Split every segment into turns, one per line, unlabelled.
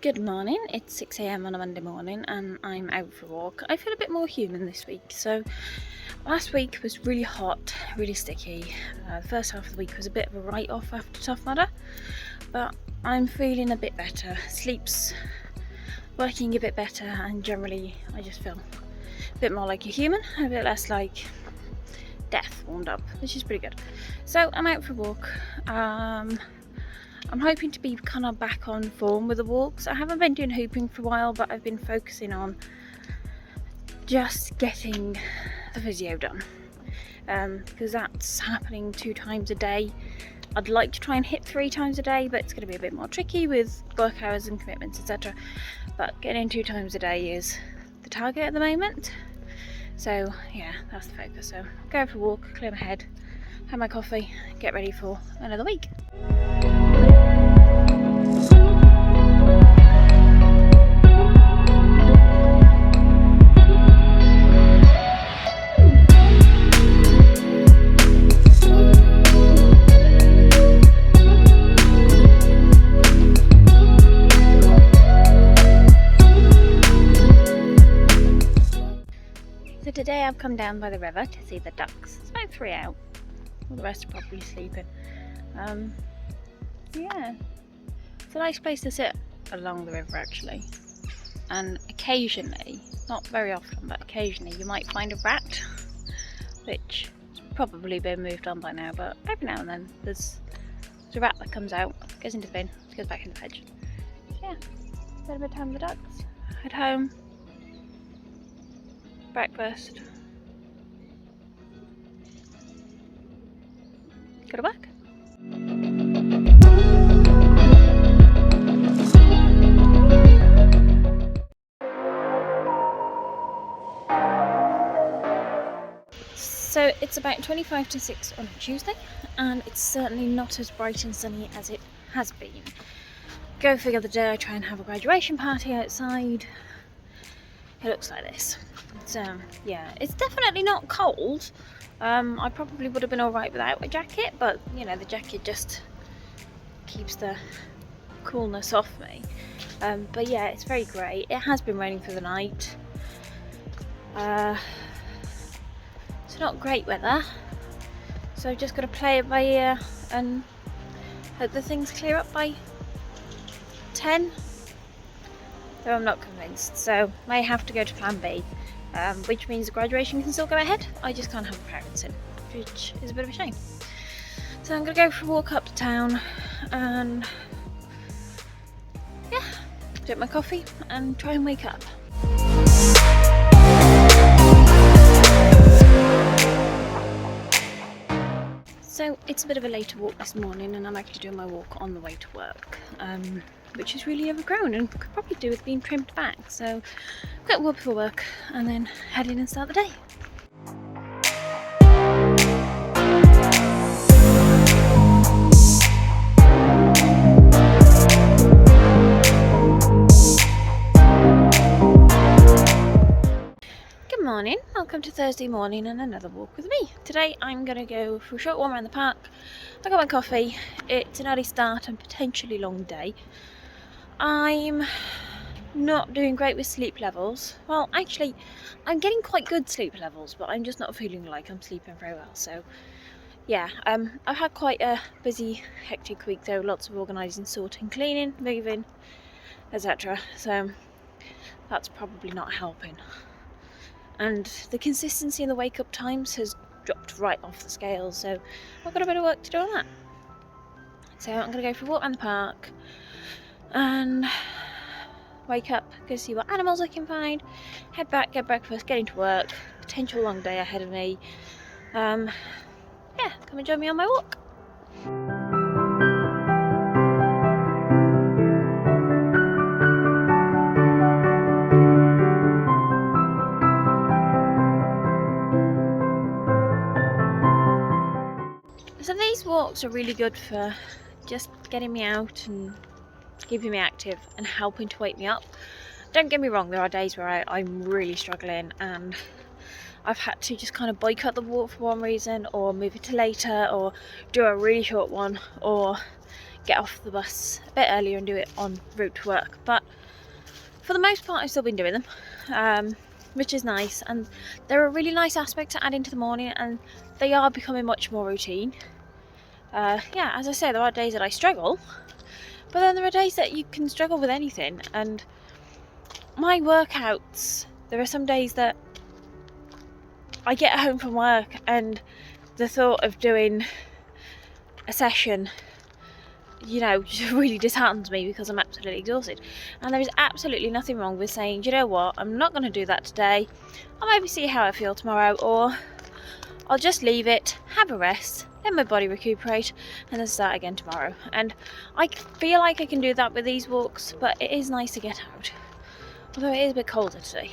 Good morning, it's 6 a.m. on a Monday morning and I'm out for a walk. I feel a bit more human this week. So last week was really hot, really sticky. The first half of the week was a bit of a write-off after Tough Mudder, but I'm feeling a bit better. Sleep's working a bit better and generally I just feel a bit more like a human, a bit less like death warmed up, which is pretty good. So I'm out for a walk. I'm hoping to be kind of back on form with the walks. I haven't been doing hooping for a while, but I've been focusing on just getting the physio done because that's happening 2 times a day. I'd like to try and hit 3 times a day, but it's going to be a bit more tricky with work hours and commitments, etc. But getting 2 times a day is the target at the moment. So yeah, that's the focus. So go for a walk, clear my head, have my coffee, get ready for another week. So today I've come down by the river to see the ducks. It's about 3 out. All the rest are probably sleeping. Yeah, it's a nice place to sit along the river actually. And occasionally, not very often, but occasionally you might find a rat, which has probably been moved on by now, but every now and then there's a rat that comes out, goes into the bin, goes back in the fridge. So yeah, spend a bit of time with the ducks, head home, breakfast, go to work. So it's about 25 to 6 on a Tuesday and it's certainly not as bright and sunny as it has been. Go figure the day I try and have a graduation party outside. It looks like this. So yeah, it's definitely not cold. I probably would have been alright without a jacket, but you know, the jacket just keeps the coolness off me. But yeah, it's very grey. It has been raining through the night. It's not great weather, so I've just got to play it by ear and hope the things clear up by 10. Though I'm not convinced, so may have to go to plan B, which means the graduation can still go ahead. I just can't have the parents in, which is a bit of a shame. So I'm going to go for a walk up to town and yeah, drink my coffee and try and wake up. So it's a bit of a later walk this morning and I'm actually doing my walk on the way to work, which is really overgrown and could probably do with being trimmed back. So quick walk before work and then head in and start the day. Good morning, welcome to Thursday morning and another walk with me. Today I'm going to go for a short walk around the park. I got my coffee. It's an early start and potentially long day. I'm not doing great with sleep levels. Well, actually, I'm getting quite good sleep levels, but I'm just not feeling like I'm sleeping very well. So yeah, I've had quite a busy, hectic week though. Lots of organising, sorting, cleaning, moving, etc. So that's probably not helping. And the consistency in the wake up times has dropped right off the scale, so I've got a bit of work to do on that. So I'm going to go for a walk around the park and wake up, go see what animals I can find, head back, get breakfast, get into work, potential long day ahead of me. Yeah, come and join me on my walk. So these walks are really good for just getting me out and keeping me active and helping to wake me up. Don't get me wrong, there are days where I'm really struggling and I've had to just kind of boycott the walk for one reason, or move it to later, or do a really short one, or get off the bus a bit earlier and do it en route to work. But for the most part, I've still been doing them, which is nice, and they're a really nice aspect to add into the morning, and they are becoming much more routine. Yeah, as I say, there are days that I struggle, but then there are days that you can struggle with anything. And my workouts, there are some days that I get home from work and the thought of doing a session, just really disheartens me because I'm absolutely exhausted. And there is absolutely nothing wrong with saying, do you know what, I'm not going to do that today. I'll maybe see how I feel tomorrow, or I'll just leave it, have a rest, let my body recuperate, and then start again tomorrow. And I feel like I can do that with these walks, but it is nice to get out. Although it is a bit colder today.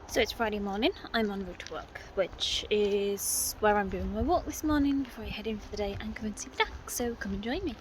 So it's Friday morning, I'm en route to work, which is where I'm doing my walk this morning before I head in for the day and go and see the duck, so come and join me.